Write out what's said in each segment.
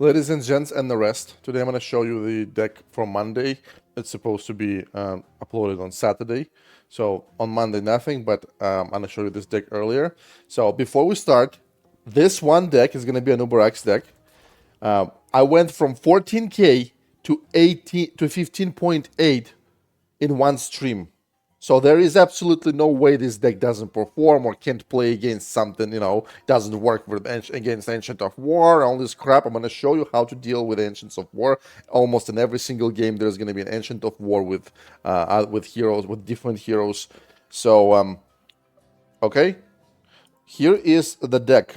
Ladies and gents and the rest, today I'm going to show you the deck from Monday. It's supposed to be uploaded on Saturday. So on Monday nothing, but I'm going to show you this deck earlier. So before we start, this one deck is going to be an Anub'Arak's deck. I went from 14k to 15.8 in one stream. So there is absolutely no way this deck doesn't perform or can't play against something, doesn't work with against Ancient of War, all this crap. I'm going to show you how to deal with Ancients of War. Almost in every single game, there's going to be an Ancient of War with heroes, with different heroes. So, okay, here is the deck.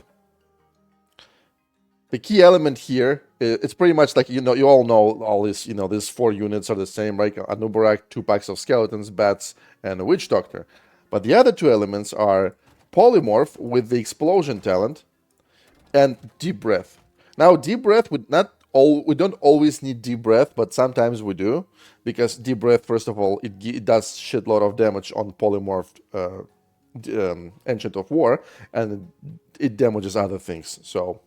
The key element here, it's pretty much like, you all know all this, these 4 units are the same, right? Anub'Arak, 2 packs of skeletons, bats, and a witch doctor. But the other 2 elements are polymorph with the explosion talent and deep breath. Now, deep breath we don't always need deep breath, but sometimes we do, because deep breath, first of all, it does shitload of damage on polymorphed Ancient of War, and it damages other things. So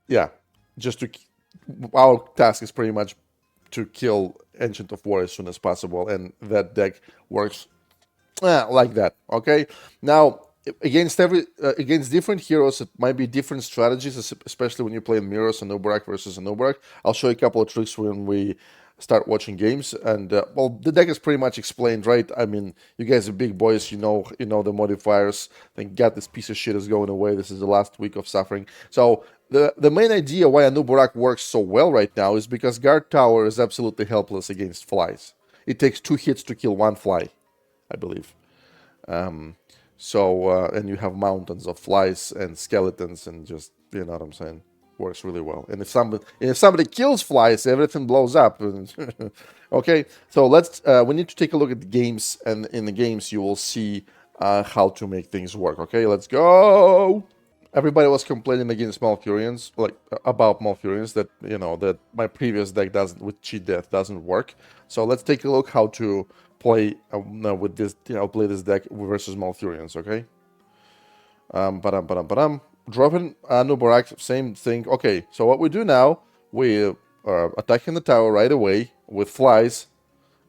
yeah, our task is pretty much to kill Ancient of War as soon as possible, and that deck works like that. Okay, now against different heroes, it might be different strategies, especially when you play Mirrors and Anub'Arak versus Anub'Arak. I'll show you a couple of tricks when we start watching games, and well, the deck is pretty much explained, right? I mean, you guys are big boys, you know the modifiers. Thank God this piece of shit is going away. This is the last week of suffering. So the main idea why Anub'Arak works so well right now is because Guard Tower is absolutely helpless against flies. It takes 2 hits to kill 1 fly, I believe. And you have mountains of flies and skeletons, and just, you know what I'm saying, works really well. And if somebody kills flies, everything blows up. Okay, so we need to take a look at the games, and in the games you will see how to make things work. Okay, let's go. Everybody was complaining against Malfurions, about Malfurions, that that my previous deck with cheat death doesn't work. So let's take a look how to play with this. Play this deck versus Malfurions. Okay. Dropping Anub'Arak, same thing. Okay, so what we do now, we are attacking the tower right away with flies,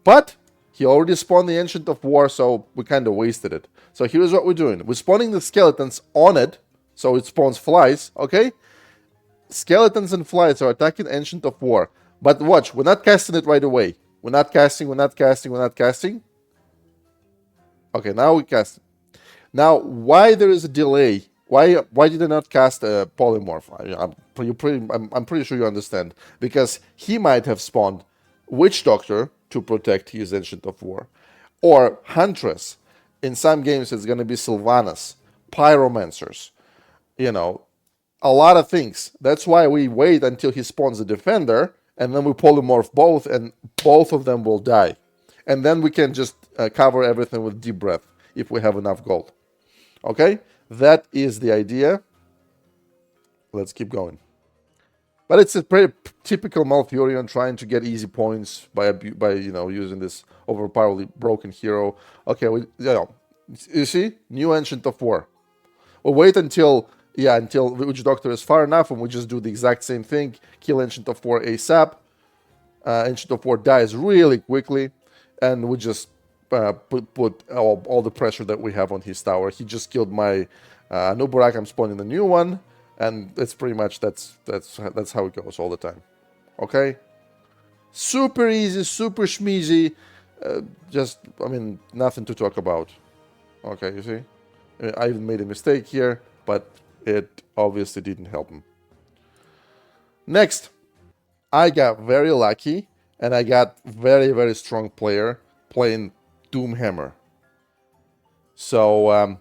but he already spawned the Ancient of War, so we kind of wasted it. So here's what we're doing. We're spawning the skeletons on it, so it spawns flies, okay? Skeletons and flies are attacking Ancient of War. But watch, we're not casting it right away. We're not casting. Okay, now we cast. Now, why there is a delay? Why did I not cast a polymorph? I'm pretty sure you understand. Because he might have spawned Witch Doctor to protect his Ancient of War. Or Huntress. In some games it's going to be Sylvanas. Pyromancers. A lot of things. That's why we wait until he spawns a Defender, and then we polymorph both, and both of them will die. And then we can just cover everything with deep breath if we have enough gold. Okay? That is the idea. Let's keep going. But it's a pretty typical Malfurion trying to get easy points by using this overpoweredly broken hero. Okay, you see? New Ancient of War. We'll wait until Witch Doctor is far enough, and we just do the exact same thing. Kill Ancient of War ASAP. Ancient of War dies really quickly, and we just put all the pressure that we have on his tower. He just killed my Anub'Arak. I'm spawning the new one, and it's pretty much that's how it goes all the time. Okay, super easy, super schmeezy. Nothing to talk about. Okay, you see, I even made a mistake here, but it obviously didn't help him. Next, I got very lucky, and I got very, very strong player playing Doomhamer. So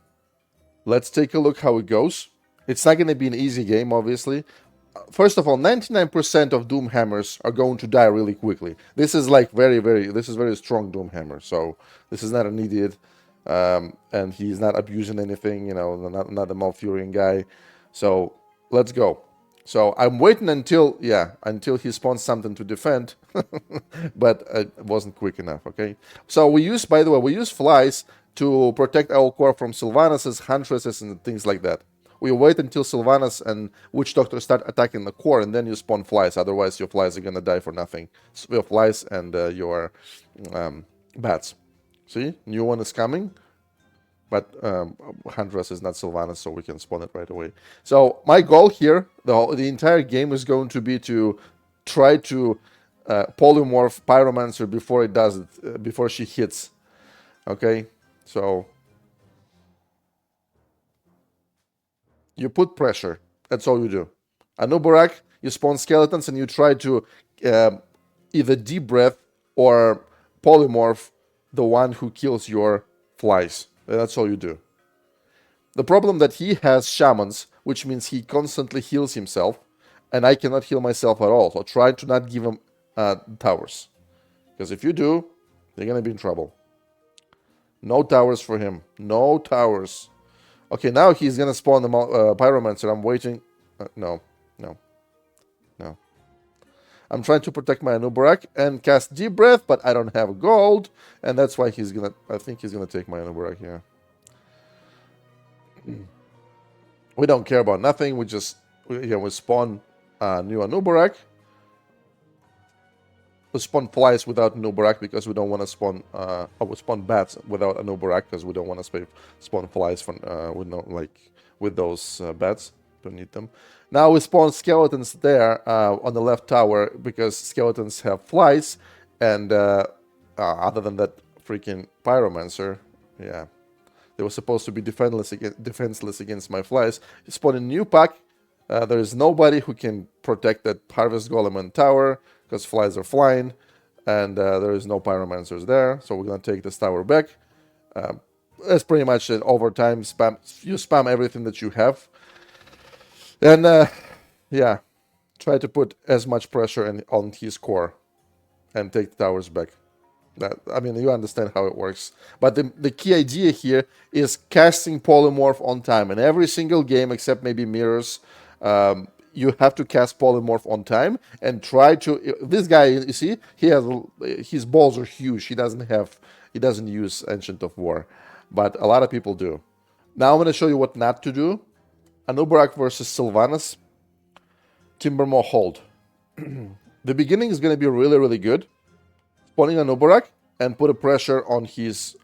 let's take a look how it goes. It's not going to be an easy game, obviously. First of all, 99% of Doomhammers are going to die really quickly. This is like very strong Doomhammer. So this is not an idiot, and he's not abusing anything. Not a Malfurion guy. So let's go. So I'm waiting until he spawns something to defend, but it wasn't quick enough, okay? So we use flies to protect our core from Sylvanas, Huntresses, and things like that. We wait until Sylvanas and Witch Doctor start attacking the core, and then you spawn flies. Otherwise, your flies are gonna die for nothing. So your flies and your bats. See, new one is coming, but Huntress is not Sylvanas, so we can spawn it right away. So my goal here, the entire game is going to be to try to polymorph Pyromancer before it does it, before she hits. Okay, so you put pressure. That's all you do. Anub'Arak, you spawn skeletons and you try to either deep breath or polymorph the one who kills your flies. That's all you do. The problem that he has shamans, which means he constantly heals himself, and I cannot heal myself at all. So try to not give him towers. Because if you do, you're going to be in trouble. No towers for him. No towers. Okay, now he's going to spawn the Pyromancer. I'm waiting. No. I'm trying to protect my Anub'Arak and cast Deep Breath, but I don't have gold. And that's why he's going to... I think he's going to take my Anub'Arak here. We don't care about nothing. We just... we spawn new Anub'Arak. We spawn flies without Anub'Arak because we don't want to spawn... we spawn bats without Anub'Arak because we don't want to spawn flies from, with those bats. Don't need them. Now we spawn skeletons there on the left tower because skeletons have flies, and other than that freaking Pyromancer, yeah, they were supposed to be defenseless against my flies. You spawn a new pack. There is nobody who can protect that Harvest Golem and tower because flies are flying, and there is no Pyromancers there. So we're gonna take this tower back. That's pretty much an overtime spam. You spam everything that you have. And, yeah, try to put as much pressure on his core and take the towers back. I mean, you understand how it works. But the key idea here is casting Polymorph on time. In every single game, except maybe Mirrors, you have to cast Polymorph on time and try to... This guy, you see, his balls are huge. He doesn't use Ancient of War. But a lot of people do. Now I'm going to show you what not to do. Anub'Arak versus Sylvanas. Timbermaw hold. The beginning is going to be really, really good. Spawning Anub'Arak and put a pressure on his...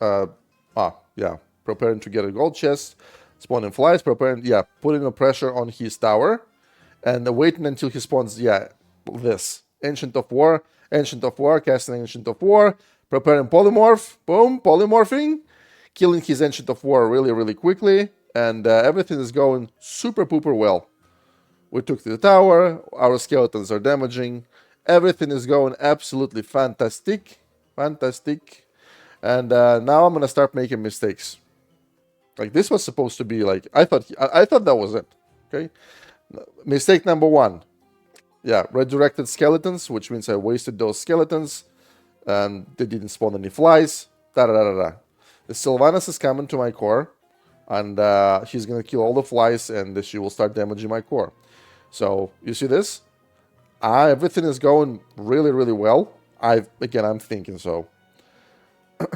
preparing to get a gold chest. Spawning flies, putting a pressure on his tower. And waiting until he spawns, this. Ancient of War, casting Ancient of War. Preparing Polymorph, boom, polymorphing. Killing his Ancient of War really, really quickly. And everything is going super pooper well. We took the tower, our skeletons are damaging. Everything is going absolutely fantastic. Fantastic. And now I'm going to start making mistakes. Like, this was supposed to be like... I thought that was it. Okay? Mistake number 1. Yeah, redirected skeletons, which means I wasted those skeletons. And they didn't spawn any flies. The Sylvanas is coming to my core. And she's going to kill all the flies, and she will start damaging my core. So, you see this? Everything is going really, really well. I'm thinking so.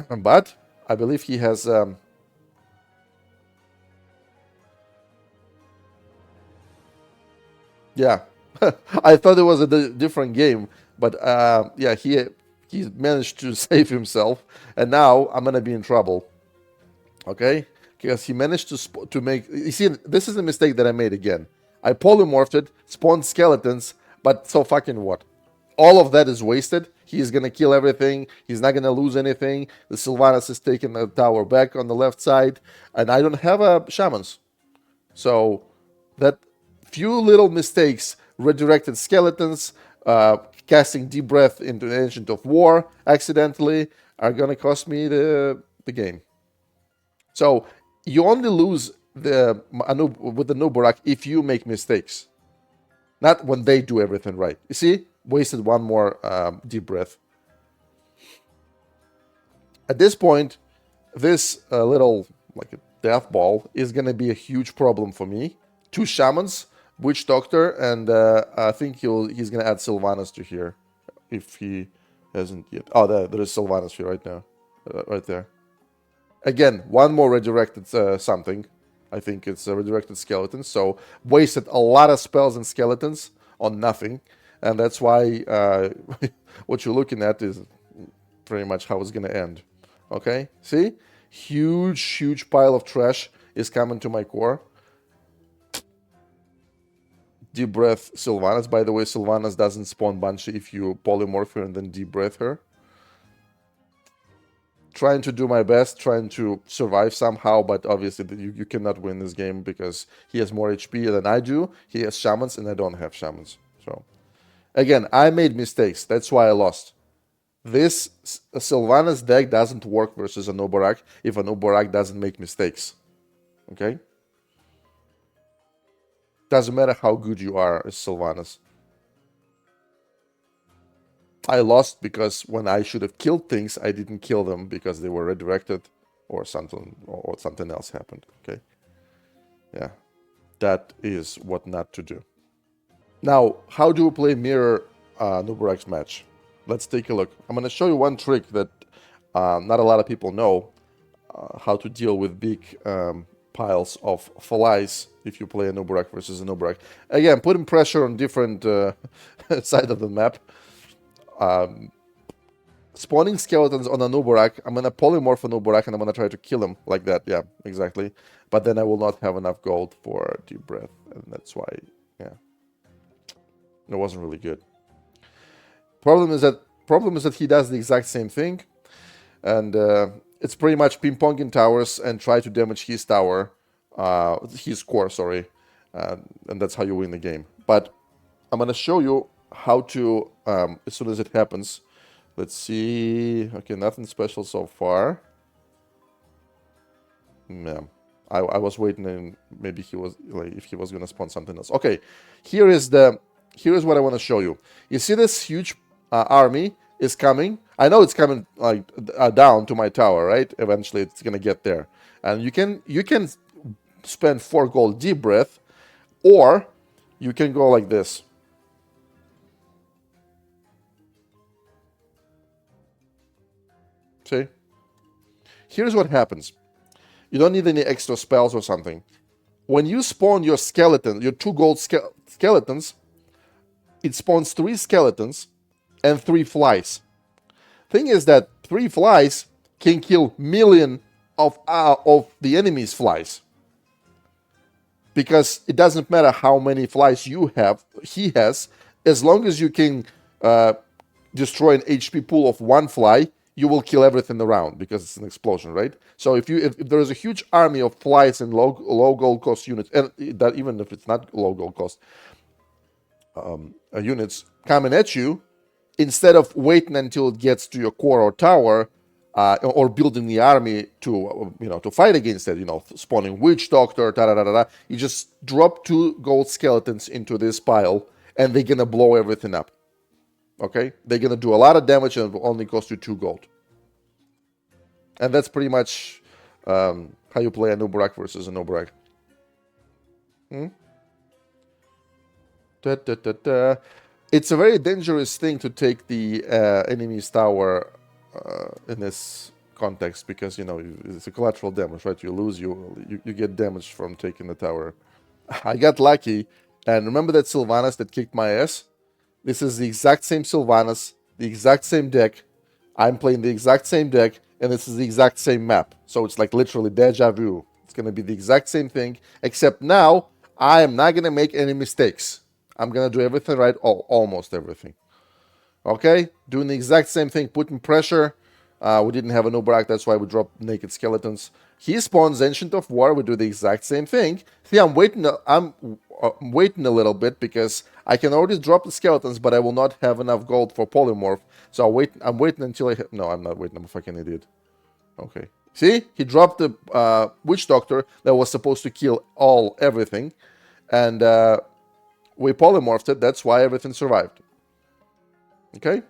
But I believe he has... yeah. I thought it was a different game. But, he managed to save himself. And now I'm going to be in trouble. Okay? Because he managed to make... You see, this is the mistake that I made again. I polymorphed it, spawned skeletons, but so fucking what? All of that is wasted. He's going to kill everything. He's not going to lose anything. The Sylvanas is taking the tower back on the left side. And I don't have shamans. So, that few little mistakes, redirected skeletons, casting Deep Breath into the Ancient of War accidentally, are going to cost me the game. So... You only lose with the Anub'Arak if you make mistakes. Not when they do everything right. You see? Wasted one more deep breath. At this point, this little like a death ball is going to be a huge problem for me. 2 shamans, Witch Doctor, and I think he's going to add Sylvanas to here. If he hasn't yet. Oh, there is Sylvanas here right now. Right there. Again, one more redirected something. I think it's a redirected skeleton. So wasted a lot of spells and skeletons on nothing. And that's why what you're looking at is pretty much how it's going to end. Okay? See? Huge pile of trash is coming to my core. Deep Breath Sylvanas. By the way, Sylvanas doesn't spawn Banshee if you polymorph her and then Deep Breath her. Trying to do my best, trying to survive somehow, but obviously you cannot win this game because he has more HP than I do. He has shamans and I don't have shamans. So, again, I made mistakes. That's why I lost. This Sylvanas deck doesn't work versus Anub'Arak if Anub'Arak doesn't make mistakes. Okay? Doesn't matter how good you are as Sylvanas. I lost because when I should have killed things, I didn't kill them because they were redirected or something else happened. Okay? Yeah. That is what not to do. Now, how do we play mirror Anub'Arak's match? Let's take a look. I'm going to show you one trick that not a lot of people know how to deal with big piles of flies if you play Anub'Arak versus Anub'Arak. Again, putting pressure on different side of the map. Spawning skeletons on Anub'Arak. I'm going to polymorph Anub'Arak and I'm going to try to kill him like that. Yeah, exactly. But then I will not have enough gold for Deep Breath. And that's why, yeah. It wasn't really good. Problem is that he does the exact same thing. And it's pretty much ping-ponging towers and try to damage his tower. His core, sorry. And that's how you win the game. But I'm going to show you how to, as soon as it happens. Let's see. Okay, nothing special so far. Yeah. I was waiting and maybe he was like if he was gonna spawn something else. Okay, here is what I want to show you. You see this huge army is coming. I know it's coming like down to my tower, right? Eventually it's gonna get there. And you can spend 4 gold Deep Breath, or you can go like this. See? Here's what happens. You don't need any extra spells or something. When you spawn your skeleton, your 2 gold skeletons, it spawns 3 skeletons and 3 flies. Thing is that 3 flies can kill million of the enemy's flies. Because it doesn't matter how many flies you have, he has, as long as you can destroy an HP pool of 1 fly, you will kill everything around because it's an explosion, right? So if there is a huge army of flies and low gold cost units, and that even if it's not low gold cost units coming at you, instead of waiting until it gets to your core or tower, or building the army to to fight against it, spawning witch doctor, you just drop 2 gold skeletons into this pile, and they're gonna blow everything up. Okay, they're gonna do a lot of damage and it will only cost you 2 gold. And that's pretty much how you play Anub'Arak versus Anub'Arak. It's a very dangerous thing to take the enemy's tower in this context because it's a collateral damage, right? You lose, you get damaged from taking the tower. I got lucky, and remember that Sylvanas that kicked my ass? This is the exact same Sylvanas, the exact same deck. I'm playing the exact same deck, and this is the exact same map. So it's like literally deja vu. It's going to be the exact same thing, except now I am not going to make any mistakes. I'm going to do everything right, almost everything. Okay? Doing the exact same thing, putting pressure. We didn't have Anub'Arak, that's why we dropped Naked Skeletons. He spawns Ancient of War, we do the exact same thing. See, I'm waiting a little bit because I can already drop the skeletons, but I will not have enough gold for polymorph. So I'm waiting until no, I'm not waiting, I'm a fucking idiot. Okay. See? He dropped the Witch Doctor that was supposed to kill everything. And we polymorphed it, that's why everything survived. Okay?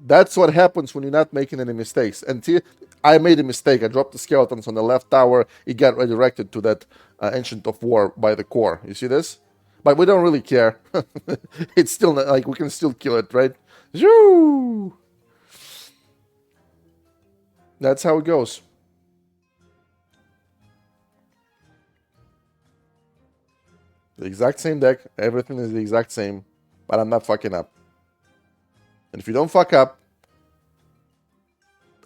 That's what happens when you're not making any mistakes. And see, I made a mistake. I dropped the skeletons on the left tower. It got redirected to that Ancient of War by the core. You see this? But we don't really care. It's still not, like we can still kill it, right? Zoo! That's how it goes. The exact same deck. Everything is the exact same. But I'm not fucking up. And if you don't fuck up,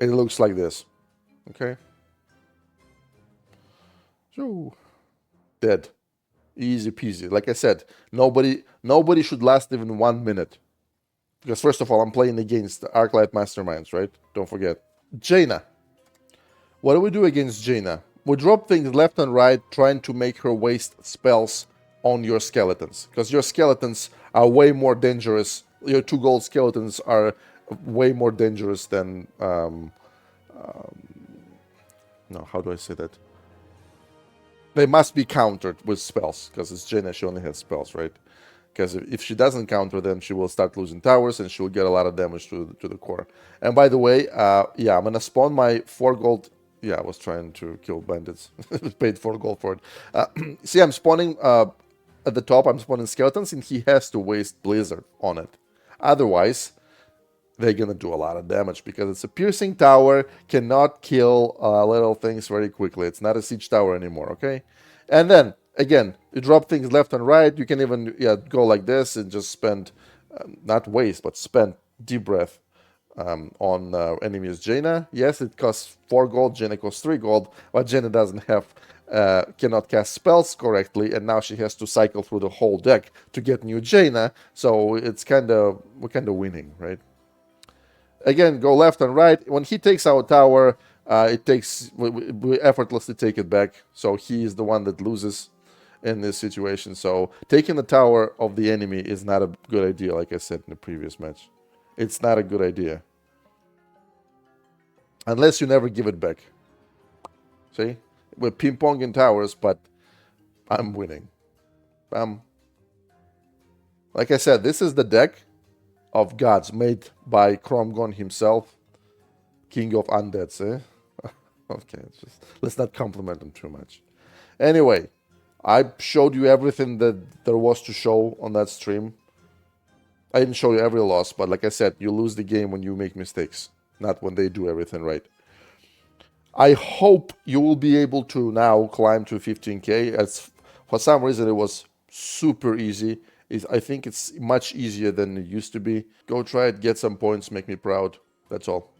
it looks like this. Okay? So, dead. Easy peasy. Like I said, nobody should last even 1 minute. Because first of all, I'm playing against Arclight Masterminds, right? Don't forget. Jaina. What do we do against Jaina? We drop things left and right, trying to make her waste spells on your skeletons. Because your skeletons are way more dangerous. Your 2 gold skeletons are way more dangerous than... no, how do I say that? They must be countered with spells. Because it's Jaina, she only has spells, right? Because if she doesn't counter them, she will start losing towers and she will get a lot of damage to the core. And by the way, yeah, I'm going to spawn my 4 gold... Yeah, I was trying to kill bandits. Paid 4 gold for it. See, I'm spawning at the top, I'm spawning skeletons, and he has to waste Blizzard on it. Otherwise, they're going to do a lot of damage because it's a piercing tower, cannot kill little things very quickly. It's not a siege tower anymore, okay? And then, again, you drop things left and right. You can even go like this and just spend, not waste, but spend deep breath on enemies. Jaina, yes, it costs 4 gold. Jaina costs 3 gold, but Jaina doesn't have, cannot cast spells correctly, and now she has to cycle through the whole deck to get new Jaina. So it's we're kind of winning, right? Again, go left and right. When he takes our tower, we effortlessly take it back. So he is the one that loses in this situation. So taking the tower of the enemy is not a good idea, like I said in the previous match. It's not a good idea. Unless you never give it back. See? We're ping-ponging towers, but I'm winning. Like I said, this is the deck of gods made by Kromgon himself. King of Undeads, eh? Okay, let's not compliment him too much. Anyway, I showed you everything that there was to show on that stream. I didn't show you every loss, but like I said, you lose the game when you make mistakes, not when they do everything right. I hope you will be able to now climb to 15k. As for some reason, it was super easy. I think it's much easier than it used to be. Go try it, get some points, make me proud. That's all.